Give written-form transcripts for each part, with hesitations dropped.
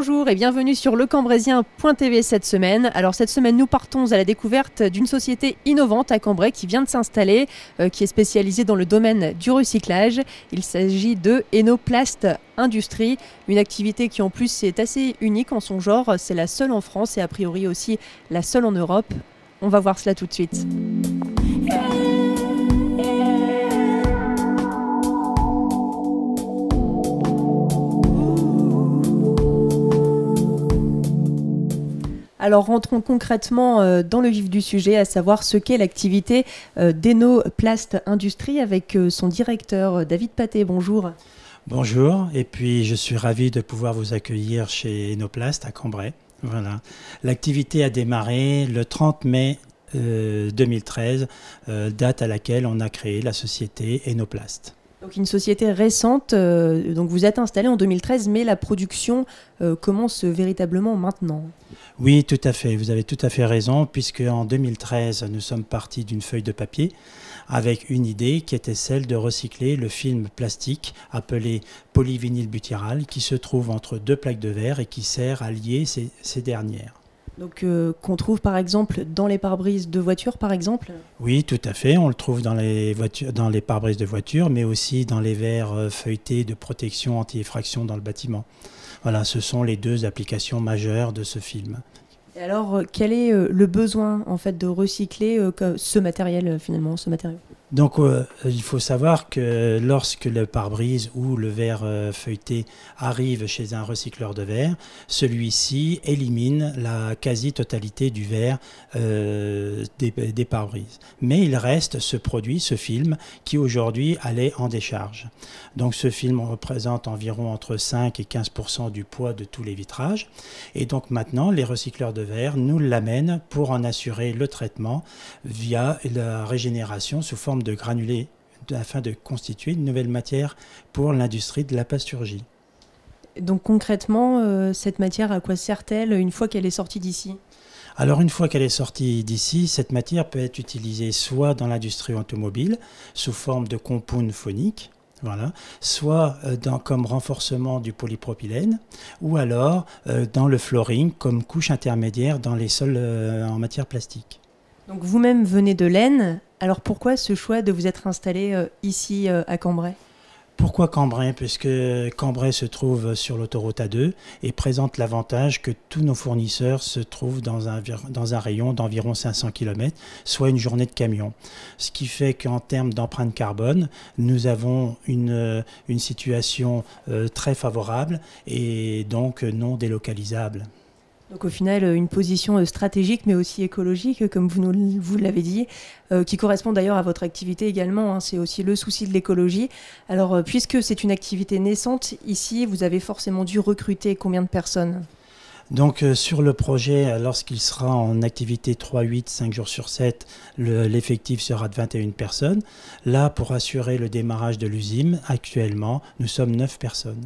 Bonjour et bienvenue sur lecambréisien.tv cette semaine. Alors cette semaine nous partons à la découverte d'une société innovante à Cambrai qui vient de s'installer, qui est spécialisée dans le domaine du recyclage. Il s'agit de Enoplast Industrie, une activité qui en plus est assez unique en son genre. C'est la seule en France et a priori aussi la seule en Europe. On va voir cela tout de suite. Alors rentrons concrètement dans le vif du sujet, à savoir ce qu'est l'activité d'Enoplast Industrie avec son directeur David Paté. Bonjour. Bonjour, et puis je suis ravi de pouvoir vous accueillir chez Enoplast à Cambrai. Voilà. L'activité a démarré le 30 mai 2013, date à laquelle on a créé la société Enoplast. Donc une société récente, donc vous êtes installé en 2013, mais la production commence véritablement maintenant. Oui, tout à fait, vous avez tout à fait raison, puisque en 2013, nous sommes partis d'une feuille de papier avec une idée qui était celle de recycler le film plastique appelé polyvinylbutyral qui se trouve entre deux plaques de verre et qui sert à lier ces dernières. Donc qu'on trouve par exemple dans les pare-brises de voitures par exemple? Oui, tout à fait. On le trouve dans les pare-brises de voitures, mais aussi dans les verres feuilletés de protection anti-effraction dans le bâtiment. Voilà, ce sont les deux applications majeures de ce film. Et alors, quel est le besoin en fait de recycler ce matériel finalement, ce matériau? Donc il faut savoir que lorsque le pare-brise ou le verre feuilleté arrive chez un recycleur de verre, celui-ci élimine la quasi-totalité du verre des pare-brises. Mais il reste ce produit, ce film, qui aujourd'hui allait en décharge. Donc ce film représente environ entre 5 et 15% du poids de tous les vitrages. Et donc maintenant, les recycleurs de verre nous l'amènent pour en assurer le traitement via la régénération sous forme de granulés afin de constituer une nouvelle matière pour l'industrie de la plasturgie. Donc concrètement, cette matière, à quoi sert-elle une fois qu'elle est sortie d'ici? Alors une fois qu'elle est sortie d'ici, cette matière peut être utilisée soit dans l'industrie automobile sous forme de compound phonique, voilà, soit comme renforcement du polypropylène, ou alors dans le flooring comme couche intermédiaire dans les sols en matière plastique. Donc vous-même venez de l'Aisne, alors pourquoi ce choix de vous être installé ici à Cambrai? Pourquoi Cambrai? Puisque Cambrai se trouve sur l'autoroute A2 et présente l'avantage que tous nos fournisseurs se trouvent dans un rayon d'environ 500 km, soit une journée de camion. Ce qui fait qu'en termes d'empreinte carbone, nous avons une situation très favorable et donc non délocalisable. Donc au final, une position stratégique mais aussi écologique, comme vous l'avez dit, qui correspond d'ailleurs à votre activité également, hein, c'est aussi le souci de l'écologie. Alors puisque c'est une activité naissante, ici vous avez forcément dû recruter combien de personnes? Donc sur le projet, lorsqu'il sera en activité 3-8, 5 jours sur 7, l'effectif sera de 21 personnes. Là, pour assurer le démarrage de l'usine, actuellement, nous sommes 9 personnes.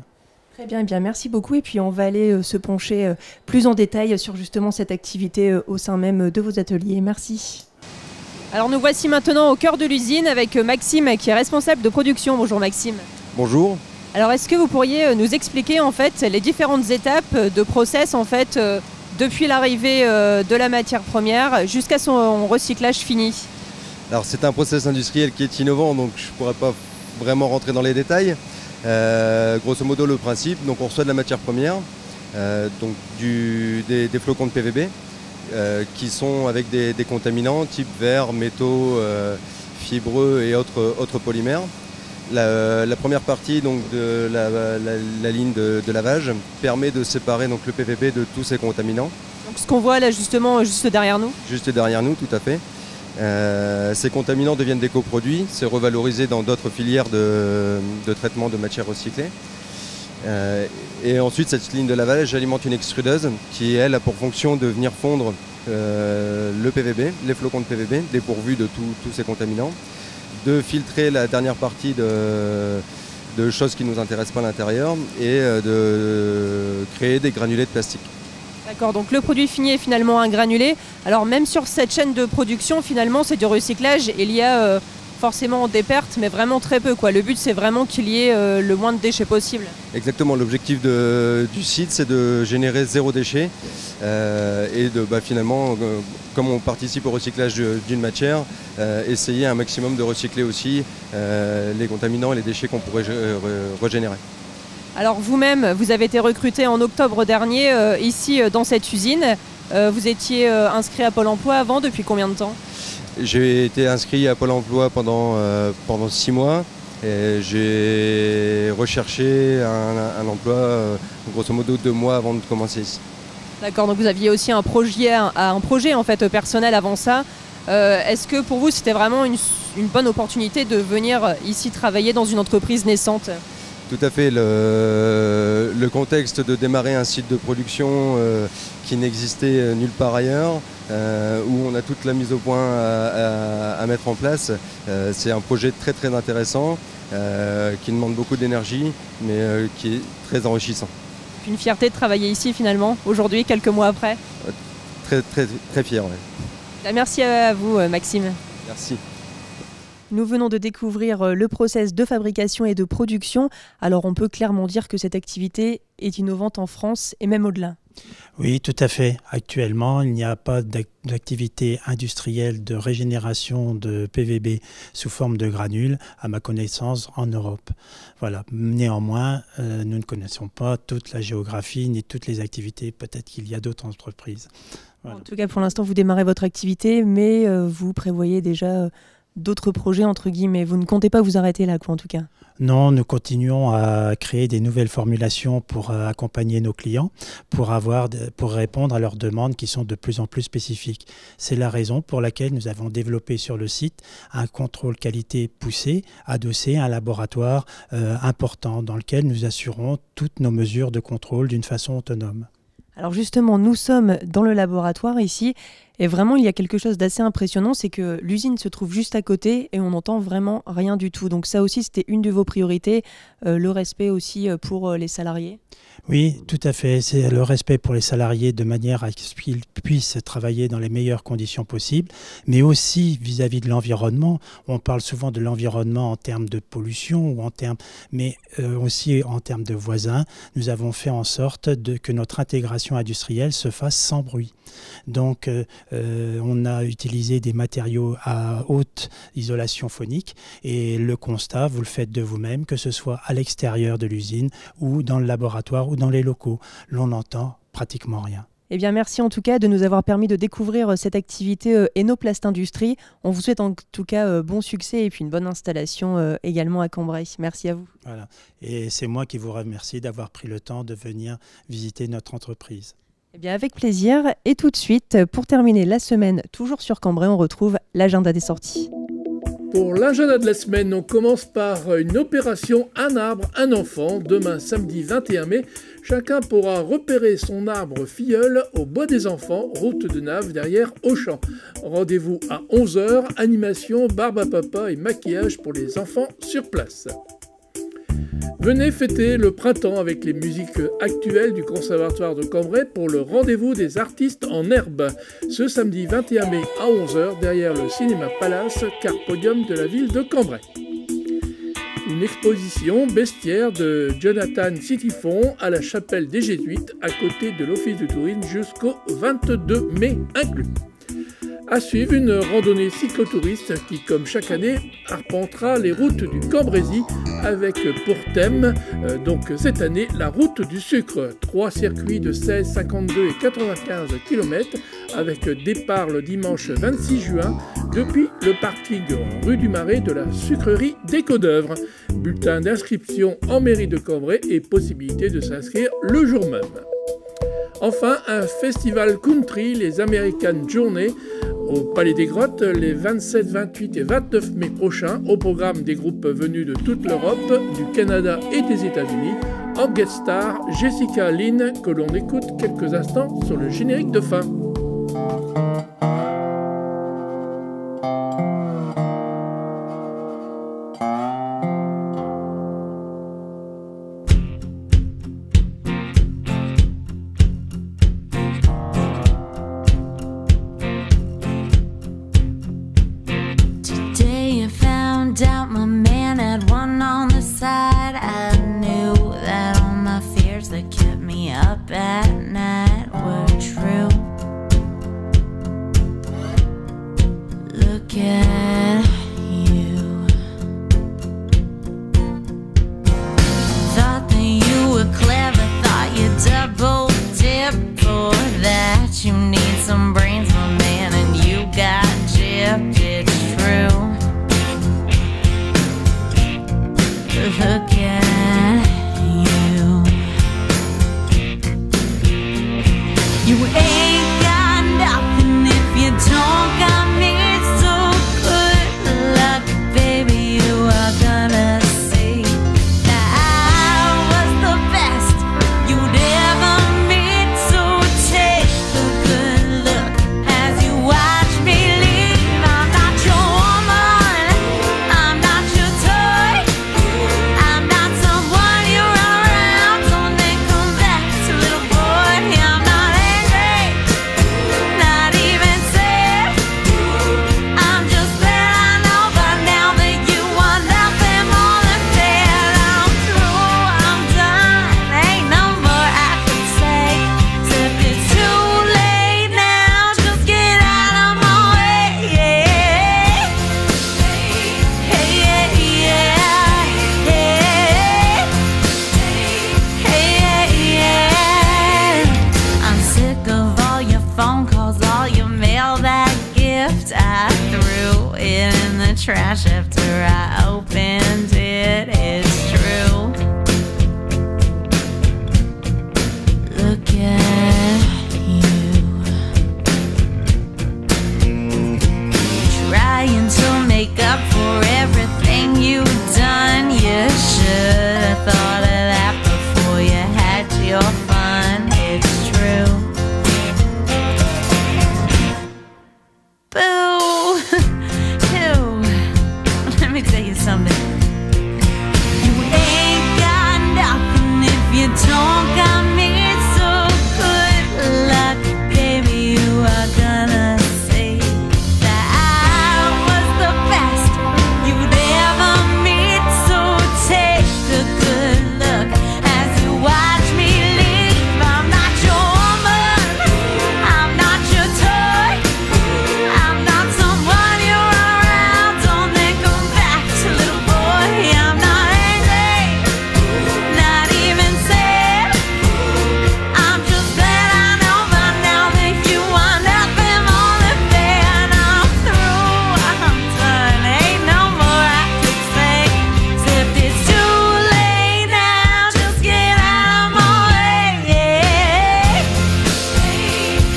Très bien, eh bien, merci beaucoup. Et puis on va aller se pencher plus en détail sur justement cette activité au sein même de vos ateliers. Merci. Alors nous voici maintenant au cœur de l'usine avec Maxime qui est responsable de production. Bonjour Maxime. Bonjour. Alors est-ce que vous pourriez nous expliquer en fait les différentes étapes de process en fait depuis l'arrivée de la matière première jusqu'à son recyclage fini? Alors c'est un process industriel qui est innovant, donc je ne pourrais pas vraiment rentrer dans les détails. Grosso modo le principe, donc on reçoit de la matière première, donc des flocons de PVB qui sont avec des contaminants type verre, métaux, fibreux et autres polymères. La première partie donc, de la ligne de lavage permet de séparer donc, le PVB de tous ces contaminants. Donc ce qu'on voit là justement juste derrière nous? Juste derrière nous, tout à fait. Ces contaminants deviennent des coproduits, c'est revalorisé dans d'autres filières de traitement de matières recyclées. Et ensuite, cette ligne de lavage alimente une extrudeuse qui, elle, a pour fonction de venir fondre le PVB, les flocons de PVB, dépourvus de tous ces contaminants, de filtrer la dernière partie de choses qui ne nous intéressent pas à l'intérieur et de créer des granulés de plastique. D'accord, donc le produit fini est finalement un granulé. Alors même sur cette chaîne de production, finalement, c'est du recyclage. Il y a forcément des pertes, mais vraiment très peu, quoi. Le but, c'est vraiment qu'il y ait le moins de déchets possible. Exactement, l'objectif du site, c'est de générer 0 déchet et de finalement, comme on participe au recyclage d'une matière, essayer un maximum de recycler aussi les contaminants et les déchets qu'on pourrait régénérer. Alors vous-même, vous avez été recruté en octobre dernier ici dans cette usine. Vous étiez inscrit à Pôle emploi avant, depuis combien de temps ? J'ai été inscrit à Pôle emploi pendant 6 mois. Et j'ai recherché un emploi grosso modo 2 mois avant de commencer ici. D'accord, donc vous aviez aussi un projet en fait, personnel avant ça. Est-ce que pour vous c'était vraiment une bonne opportunité de venir ici travailler dans une entreprise naissante ? Tout à fait. Le contexte de démarrer un site de production qui n'existait nulle part ailleurs, où on a toute la mise au point à mettre en place, c'est un projet très très intéressant, qui demande beaucoup d'énergie, mais qui est très enrichissant. Une fierté de travailler ici finalement, aujourd'hui, quelques mois après. Très très très fier. Ouais. Merci à vous Maxime. Merci. Nous venons de découvrir le process de fabrication et de production. Alors on peut clairement dire que cette activité est innovante en France et même au-delà. Oui, tout à fait. Actuellement, il n'y a pas d'activité industrielle de régénération de PVB sous forme de granules, à ma connaissance, en Europe. Voilà. Néanmoins, nous ne connaissons pas toute la géographie ni toutes les activités. Peut-être qu'il y a d'autres entreprises. Voilà. En tout cas, pour l'instant, vous démarrez votre activité, mais vous prévoyez déjà d'autres projets, entre guillemets. Vous ne comptez pas vous arrêter là, quoi, en tout cas. Non, nous continuons à créer des nouvelles formulations pour accompagner nos clients, pour répondre à leurs demandes qui sont de plus en plus spécifiques. C'est la raison pour laquelle nous avons développé sur le site un contrôle qualité poussé, adossé à un laboratoire important dans lequel nous assurons toutes nos mesures de contrôle d'une façon autonome. Alors justement, nous sommes dans le laboratoire ici et vraiment il y a quelque chose d'assez impressionnant, c'est que l'usine se trouve juste à côté et on n'entend vraiment rien du tout. Donc ça aussi c'était une de vos priorités, le respect aussi pour les salariés. Oui, tout à fait. C'est le respect pour les salariés de manière à ce qu'ils puissent travailler dans les meilleures conditions possibles, mais aussi vis-à-vis de l'environnement. On parle souvent de l'environnement en termes de pollution, mais aussi en termes de voisins. Nous avons fait en sorte que notre intégration industrielle se fasse sans bruit. Donc, on a utilisé des matériaux à haute isolation phonique et le constat, vous le faites de vous-même, que ce soit à l'extérieur de l'usine ou dans le laboratoire ou dans les locaux, l'on n'entend pratiquement rien. Eh bien, merci en tout cas de nous avoir permis de découvrir cette activité Enoplast Industrie. On vous souhaite en tout cas bon succès et puis une bonne installation également à Cambrai. Merci à vous. Voilà. Et c'est moi qui vous remercie d'avoir pris le temps de venir visiter notre entreprise. Eh bien, avec plaisir. Et tout de suite, pour terminer la semaine, toujours sur Cambrai, on retrouve l'agenda des sorties. Pour l'agenda de la semaine, on commence par une opération Un arbre, un enfant. Demain, samedi 21 mai, chacun pourra repérer son arbre filleul au Bois des Enfants, route de Naves, derrière Auchan. Rendez-vous à 11h, animation, barbe à papa et maquillage pour les enfants sur place. Venez fêter le printemps avec les musiques actuelles du Conservatoire de Cambrai pour le rendez-vous des artistes en herbe. Ce samedi 21 mai à 11h derrière le cinéma Palace, car podium de la ville de Cambrai. Une exposition bestiaire de Jonathan Citifond à la chapelle des Jésuites à côté de l'office de tourisme jusqu'au 22 mai inclus. À suivre, une randonnée cyclotouriste qui, comme chaque année, arpentera les routes du Cambrésis avec pour thème, donc cette année, la route du sucre. 3 circuits de 16, 52 et 95 km avec départ le dimanche 26 juin depuis le parking rue du Marais de la sucrerie des Côtes-d'Œuvre. Bulletin d'inscription en mairie de Cambrai et possibilité de s'inscrire le jour même. Enfin, un festival country, les American Journey, au Palais des Grottes, les 27, 28 et 29 mai prochains, au programme des groupes venus de toute l'Europe, du Canada et des États-Unis, en guest star Jessica Lynn, que l'on écoute quelques instants sur le générique de fin. Today I found trash after I opened it. It's true. Look at you, trying to make up for everything you've done. You should have thought of that before you had your fun. It's true. Boo! Ew. Let me tell you something. You ain't got nothing if you don't got me. So good luck, baby. You are gonna see that I was the best you'd ever meet. So take a good look as you watch me leave. I'm not your woman. I'm not your toy. I'm not someone you run around on then come back to, little boy. I'm not angry, not even sad. I'm just glad I know by now that you are nothing more than fair. And I'm through, I'm done, ain't no more I could say. Except it's too late now, just get out of my way.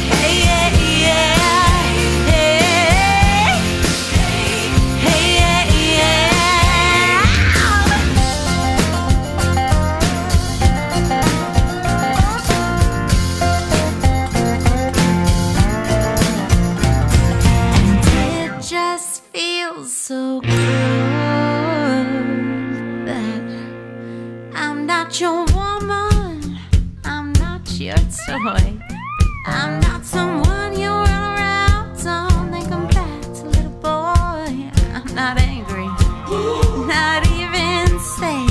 Hey, yeah, yeah. And it just feels so good that I'm not your woman, I'm not your toy, I'm not someone you run around on then come back to, little boy. I'm not angry, not even sad.